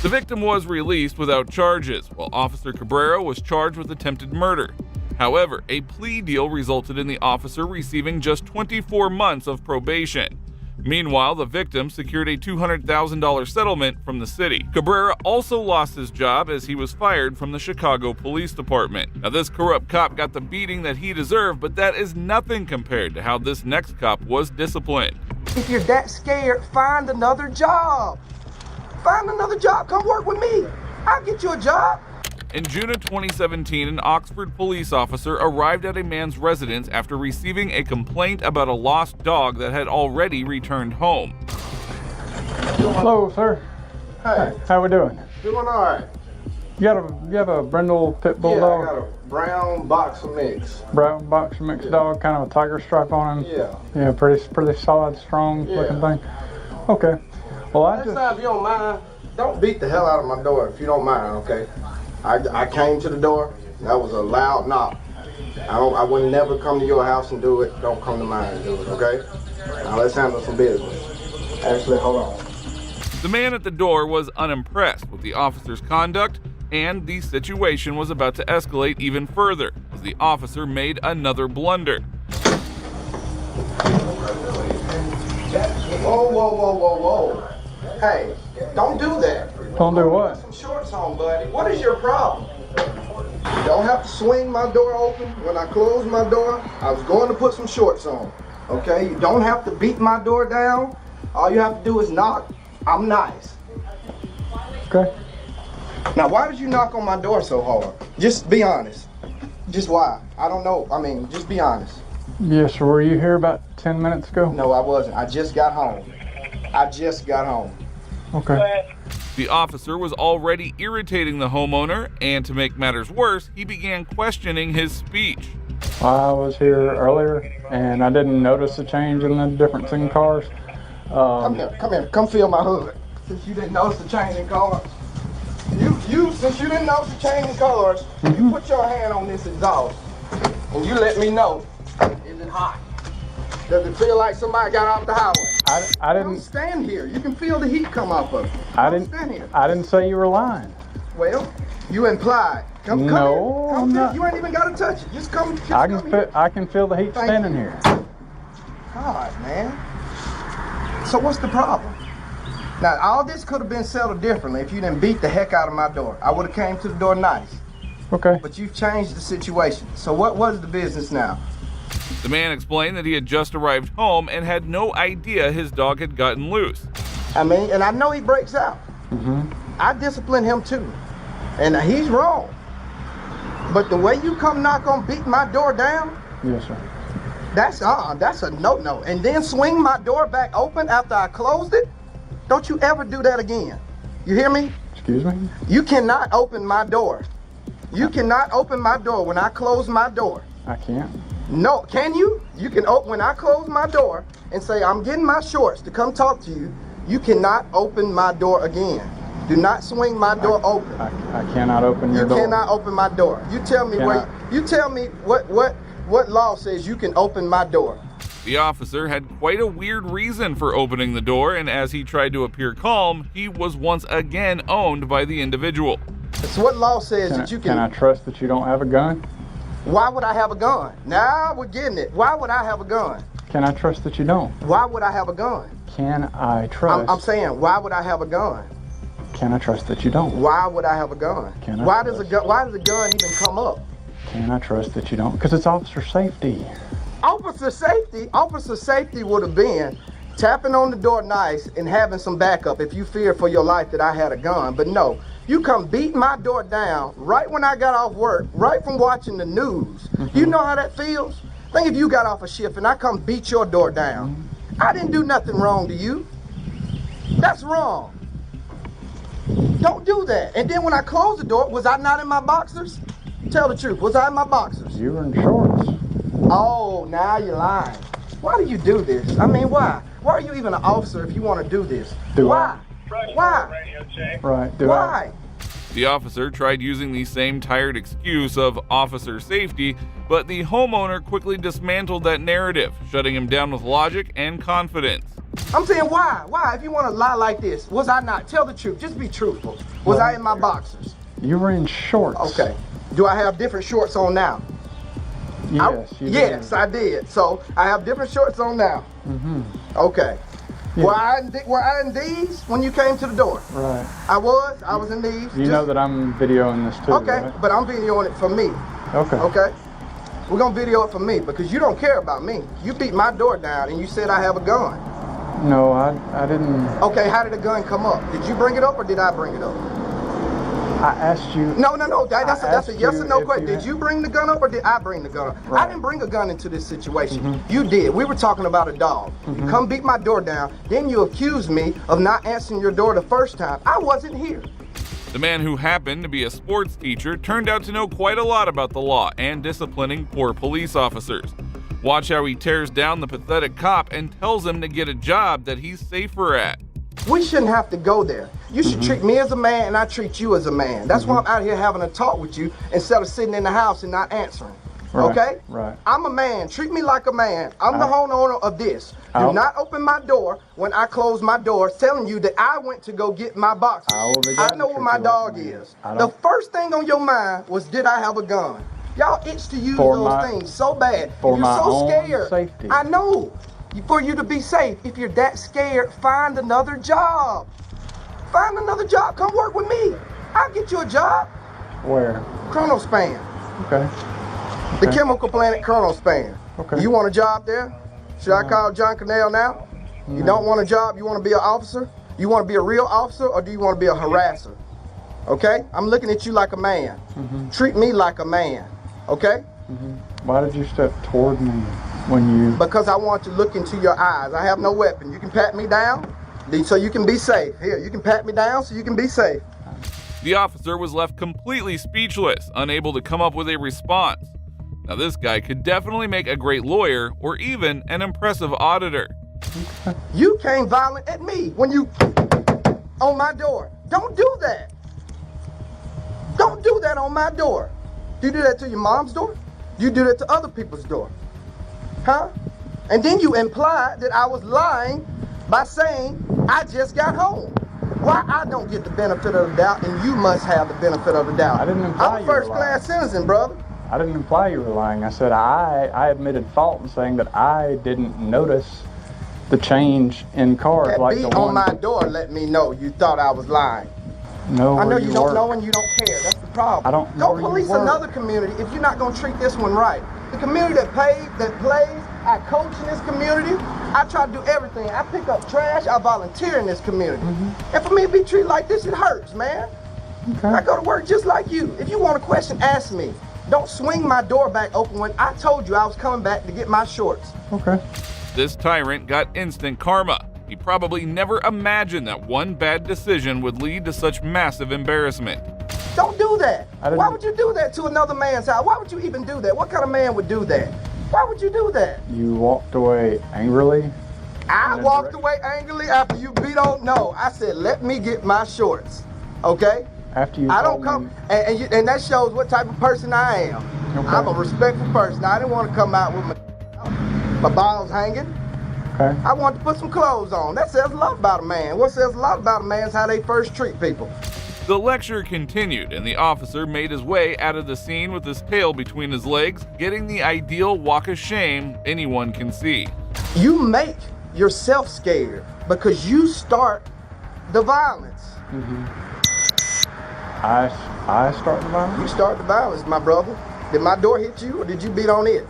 The victim was released without charges, while Officer Cabrera was charged with attempted murder. However, a plea deal resulted in the officer receiving just 24 months of probation. Meanwhile, the victim secured a $200,000 settlement from the city. Cabrera also lost his job as he was fired from the Chicago Police Department. Now, this corrupt cop got the beating that he deserved, but that is nothing compared to how this next cop was disciplined. If you're that scared, find another job. Find another job. Come work with me. I'll get you a job. In June of 2017, an Oxford police officer arrived at a man's residence after receiving a complaint about a lost dog that had already returned home. Hello, sir. Hey. How we doing? Doing all right. You have a Brindle pit bull Yeah, dog? I got a brown boxer mix. Brown boxer mix dog, kind of a tiger stripe on him. Yeah. Yeah, pretty solid, strong looking thing. Okay. Well, Next time, if you don't mind, don't beat the hell out of my door if you don't mind, okay? I came to the door. That was a loud knock. I would never come to your house and do it. Don't come to mine and do it, okay? Now let's handle some business. Actually, hold on. The man at the door was unimpressed with the officer's conduct, and the situation was about to escalate even further as the officer made another blunder. Whoa. Hey, don't do that. Don't do what? Put some shorts on, buddy. What is your problem? You don't have to swing my door open. When I close my door, I was going to put some shorts on. Okay? You don't have to beat my door down. All you have to do is knock. I'm nice. Okay. Now, why did you knock on my door so hard? Just be honest. Just why? I don't know. I mean, just be honest. Yes, sir. Were you here about 10 minutes ago? No, I wasn't. I just got home. Okay. The officer was already irritating the homeowner, and to make matters worse, he began questioning his speech. I was here earlier, and I didn't notice the change in the difference in cars. Come here. Come feel my hood. Since you didn't notice the change in cars. Since you didn't know to change cars, you put your hand on this exhaust and you let me know. Is it hot? Does it feel like somebody got off the highway? I didn't Don't stand here. You can feel the heat come off of it. I Don't didn't stand here. I didn't say you were lying. Well, you implied. Come No, here. Come I'm here. not. You ain't even got to touch it. Just come. Just I come here. can feel the heat Thank standing you. here. God, man. So what's the problem? Now, all this could have been settled differently if you didn't beat the heck out of my door. I would have came to the door nice. Okay. But you've changed the situation. So what is the business now? The man explained that he had just arrived home and had no idea his dog had gotten loose. I mean, and I know he breaks out. I discipline him too. And he's wrong. But the way you come knock on beat my door down, Yes, sir. that's a no-no. And then swing my door back open after I closed it? Don't you ever do that again. You hear me? Excuse me? You cannot open my door. You cannot open my door when I close my door. I can't. No, can you? You can open when I close my door and say, I'm getting my shorts to come talk to you. You cannot open my door again. Do not swing my door open. I cannot open your door. You cannot open my door. You tell me what law says you can open my door. The officer had quite a weird reason for opening the door, and as he tried to appear calm, he was once again owned by the individual. It's what law says that you can. Can I trust that you don't have a gun? Why would I have a gun? Now we're getting it. Why would I have a gun? Can I trust that you don't? Why would I have a gun? Can I trust? I'm saying, why would I have a gun? Can I trust that you don't? Why would I have a gun? Why does a gun even come up? Can I trust that you don't? Because it's officer safety. Officer safety would have been tapping on the door nice and having some backup if you fear for your life that I had a gun. But no, you come beat my door down right when I got off work, right from watching the news. You know how that feels? Think if you got off a shift and I come beat your door down. I didn't do nothing wrong to you. That's wrong. Don't do that. And then when I closed the door, was I not in my boxers? Tell the truth, was I in my boxers? You were in shorts. Oh, now you're lying. Why do you do this? I mean, why? Why are you even an officer if you want to do this? Why? Why? Right. Why? The officer tried using the same tired excuse of officer safety, but the homeowner quickly dismantled that narrative, shutting him down with logic and confidence. I'm saying why? Why? If you want to lie like this, was I not? Tell the truth. Just be truthful. Was I in my boxers? You were in shorts. Okay. Do I have different shorts on now? Yes, you did. Yes, I did. So I have different shorts on now. Okay. Yeah. Were I in these when you came to the door? Right. I was in these. You know that I'm videoing this too, Okay, right? but I'm videoing it for me. Okay. Okay? We're gonna video it for me because you don't care about me. You beat my door down and you said I have a gun. No, I didn't. Okay, how did the gun come up? Did you bring it up or did I bring it up? I asked you. No. That's a yes or no question. you Did you bring the gun up or did I bring the gun up? Right. I didn't bring a gun into this situation. You did. We were talking about a dog. You come beat my door down, then you accused me of not answering your door the first time. I wasn't here. The man, who happened to be a sports teacher, turned out to know quite a lot about the law and disciplining poor police officers. Watch how he tears down the pathetic cop and tells him to get a job that he's safer at. We shouldn't have to go there. You should treat me as a man and I treat you as a man. That's why I'm out here having a talk with you instead of sitting in the house and not answering. Right, Okay? right. I'm a man. Treat me like a man. I'm the homeowner of this. Do not open my door when I close my door telling you that I went to go get my boxers. I know where my dog is. The first thing on your mind was, did I have a gun? Y'all itch to use those things so bad. For You're my so own scared. safety. I know. For you to be safe. If you're that scared, find another job. Find another job. Come work with me. I'll get you a job. Where? Chronospan. Okay. The chemical planet Chronospan. Okay. You want a job there? Should I call John Cannell now? You don't want a job? You want to be an officer? You want to be a real officer or do you want to be a harasser? Okay? I'm looking at you like a man. Treat me like a man. Okay? Why did you step toward me when you... Because I want to look into your eyes. I have no weapon. You can pat me down so you can be safe. Here, you can pat me down so you can be safe. The officer was left completely speechless, unable to come up with a response. Now, this guy could definitely make a great lawyer or even an impressive auditor. You came violent at me when you on my door. Don't do that. do that on my door. Do you do that to your mom's door? Do you do that to other people's door? Huh? And then you implied that I was lying by saying I just got home. Why I don't get the benefit of the doubt and you must have the benefit of the doubt? I didn't imply I'm a you were first-class citizen, brother. I didn't imply you were lying. I said I admitted fault in saying that I didn't notice the change in cars That like beat the on one. my door let me know you thought I was lying. No, I know where you you don't work. know and you don't care. That's the problem. I don't know Go where you police work. another community if you're not gonna treat this one right. The community that plays, I coach in this community. I try to do everything. I pick up trash. I volunteer in this community. And for me to be treated like this, it hurts, man. Okay. I go to work just like you. If you want a question, ask me. Don't swing my door back open when I told you I was coming back to get my shorts. Okay. This tyrant got instant karma. He probably never imagined that one bad decision would lead to such massive embarrassment. Don't do that. I didn't- Why would you do that to another man's house? Why would you even do that? What kind of man would do that? Why would you do that? You walked away angrily. I walked away angrily after you beat on. No, I said, let me get my shorts. Okay? After you I told don't come, me, and that shows what type of person I am. Okay. I'm a respectful person. I didn't want to come out with my balls hanging. Okay. I wanted to put some clothes on. That says a lot about a man. What says a lot about a man is how they first treat people. The lecture continued, and the officer made his way out of the scene with his tail between his legs, getting the ideal walk of shame anyone can see. You make yourself scared because you start the violence. I start the violence? You start the violence, my brother. Did my door hit you or did you beat on it?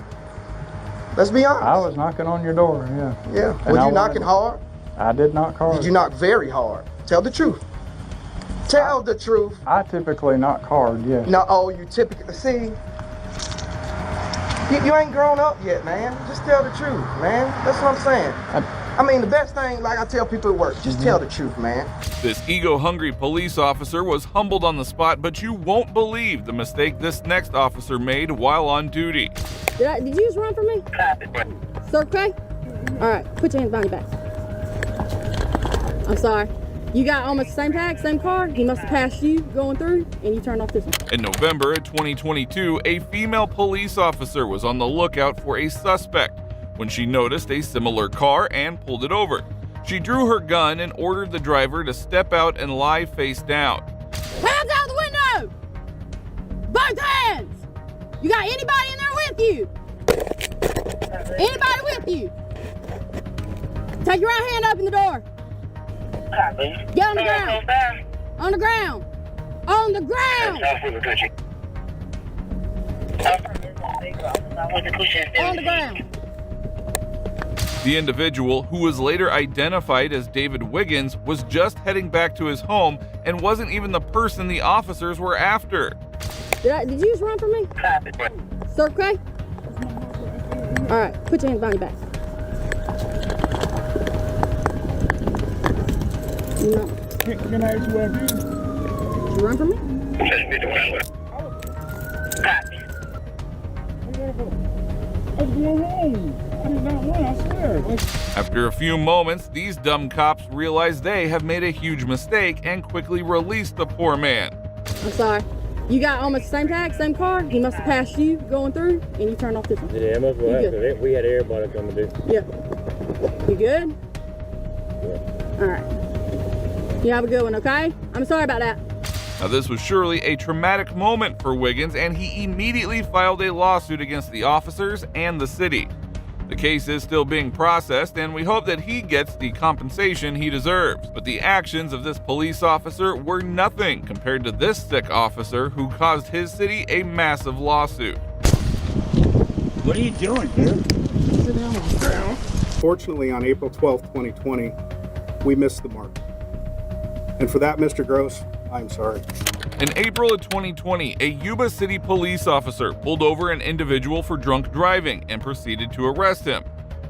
Let's be honest. I was knocking on your door, yeah. Yeah. And Was I you knocking hard? I did knock hard. Did you knock very hard? Tell the truth. Tell the truth. I typically knock hard, yes. No, oh, you typically, see, you ain't grown up yet, man. Just tell the truth, man. That's what I'm saying. I mean, the best thing, like I tell people at work, just tell the truth, man. This ego-hungry police officer was humbled on the spot, but you won't believe the mistake this next officer made while on duty. Did you just run from me? Sir Craig? All right, put your hands behind your back. I'm sorry. You got almost the same tag, same car. He must have passed you going through, and you turned off this one. In November of 2022, a female police officer was on the lookout for a suspect when she noticed a similar car and pulled it over. She drew her gun and ordered the driver to step out and lie face down. Hands out the window! Both hands! You got anybody in there with you? Anybody with you? Take your right hand up in the door. Get on the ground. On the ground. On the ground. On the ground. The individual, who was later identified as David Wiggins, was just heading back to his home and wasn't even the person the officers were after. Did you just run from me? Sir Craig? All right, put your hands behind your back. No. Can I ask you what I did? Did you run from me? I was going home. I did not run, I swear. After a few moments, these dumb cops realized they have made a huge mistake and quickly released the poor man. I'm sorry. You got almost the same tag, same car. He must have passed you going through, and you turned off this one. Yeah, it must have happened. We had everybody coming to do. Yeah. You good? Yeah. All right. You have a good one, okay? I'm sorry about that. Now, this was surely a traumatic moment for Wiggins, and he immediately filed a lawsuit against the officers and the city. The case is still being processed, and we hope that he gets the compensation he deserves. But the actions of this police officer were nothing compared to this sick officer who caused his city a massive lawsuit. What are you doing, dude? Sit down on the ground. Fortunately, on April 12th, 2020, we missed the mark. And for that, Mr. Gross, I'm sorry. In April of 2020, a Yuba City police officer pulled over an individual for drunk driving and proceeded to arrest him.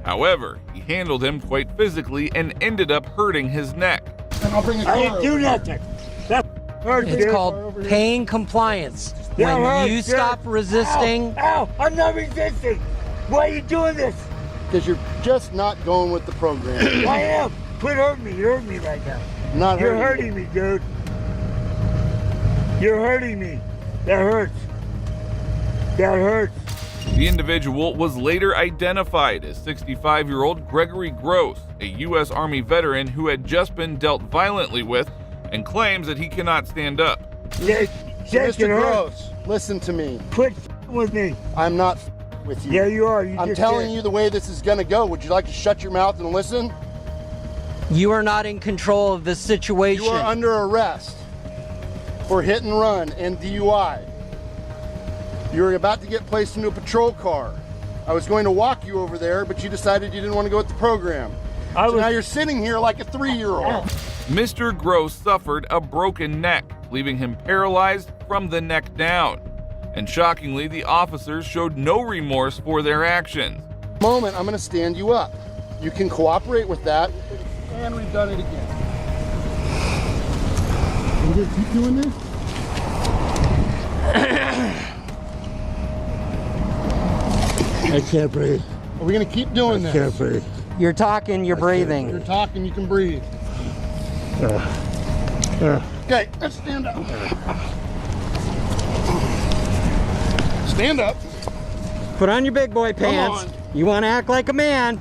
However, he handled him quite physically and ended up hurting his neck. I didn't do nothing. It's called pain compliance. When you stop resisting. Ow! I'm not resisting. Why are you doing this? Because you're just not going with the program. I am. Quit hurting me. You're hurting me right now. Not You're hurting hurting me, dude. You're hurting me. That hurts. That hurts. The individual was later identified as 65-year-old Gregory Gross, a U.S. Army veteran who had just been dealt violently with and claims that he cannot stand up. Mr. Gross, listen to me. Quit with me. I'm not with you. Yeah, you are. I'm telling you the way this is going to go. Would you like to shut your mouth and listen? You are not in control of this situation. You are under arrest for hit and run and DUI. You're about to get placed into a patrol car. I was going to walk you over there, but you decided you didn't want to go with the program. So now you're sitting here like a 3-year-old. Mr. Gross suffered a broken neck, leaving him paralyzed from the neck down. And shockingly, the officers showed no remorse for their actions. Moment, I'm going to stand you up. You can cooperate with that. And we've done it again. We're going to keep doing this? I can't breathe. Are we going to keep doing this? I can't breathe. You're talking, you're breathing. You're talking, you can breathe. Okay, let's stand up. Stand up. Put on your big boy pants. You want to act like a man.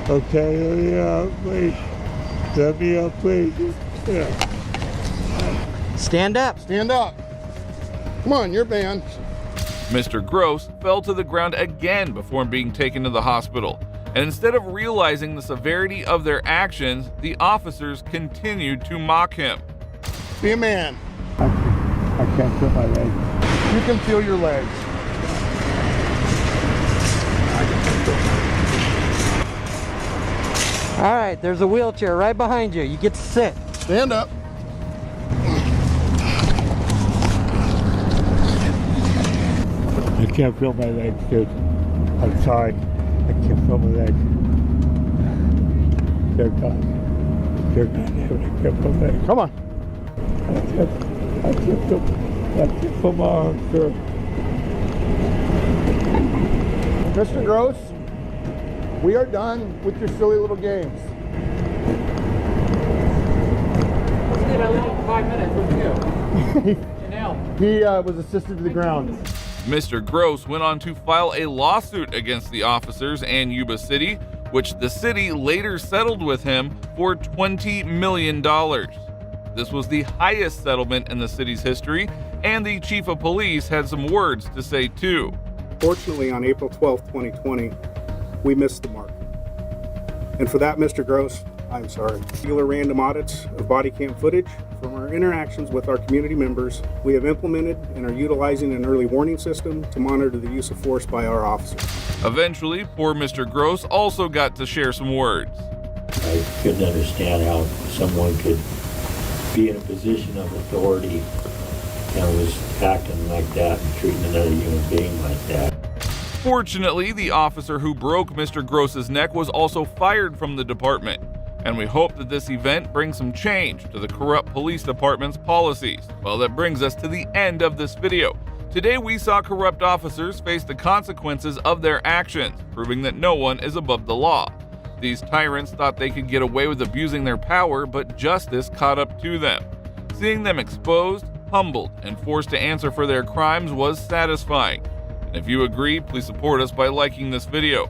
Okay, let me up, please. Let me up, please. Stand up. Stand up. Come on, you're banned. Mr. Gross fell to the ground again before being taken to the hospital. And instead of realizing the severity of their actions, the officers continued to mock him. Be a man. I can't feel my legs. You can feel your legs. All right, there's a wheelchair right behind you. You get to sit. Stand up. I can't feel my legs, dude. I'm sorry. I can't feel my legs. They're gone. They're gone. I can't feel my legs. Come on. I can't feel my arms, sir. Mr. Gross, we are done with your silly little games. I leave in 5 minutes. What's you? Janelle. He was assisted to the ground. Mr. Gross went on to file a lawsuit against the officers and Yuba City, which the city later settled with him for $20 million. This was the highest settlement in the city's history, and the chief of police had some words to say too. Fortunately, on April 12, 2020, we missed the mark. And for that, Mr. Gross, I'm sorry. Regular random audits of body cam footage from our interactions with our community members, we have implemented and are utilizing an early warning system to monitor the use of force by our officers. Eventually, poor Mr. Gross also got to share some words. I couldn't understand how someone could be in a position of authority and was acting like that and treating another human being like that. Fortunately, the officer who broke Mr. Gross's neck was also fired from the department, and we hope that this event brings some change to the corrupt police department's policies. Well, that brings us to the end of this video. Today we saw corrupt officers face the consequences of their actions, proving that no one is above the law. These tyrants thought they could get away with abusing their power, but justice caught up to them. Seeing them exposed, humbled, and forced to answer for their crimes was satisfying. And if you agree, please support us by liking this video.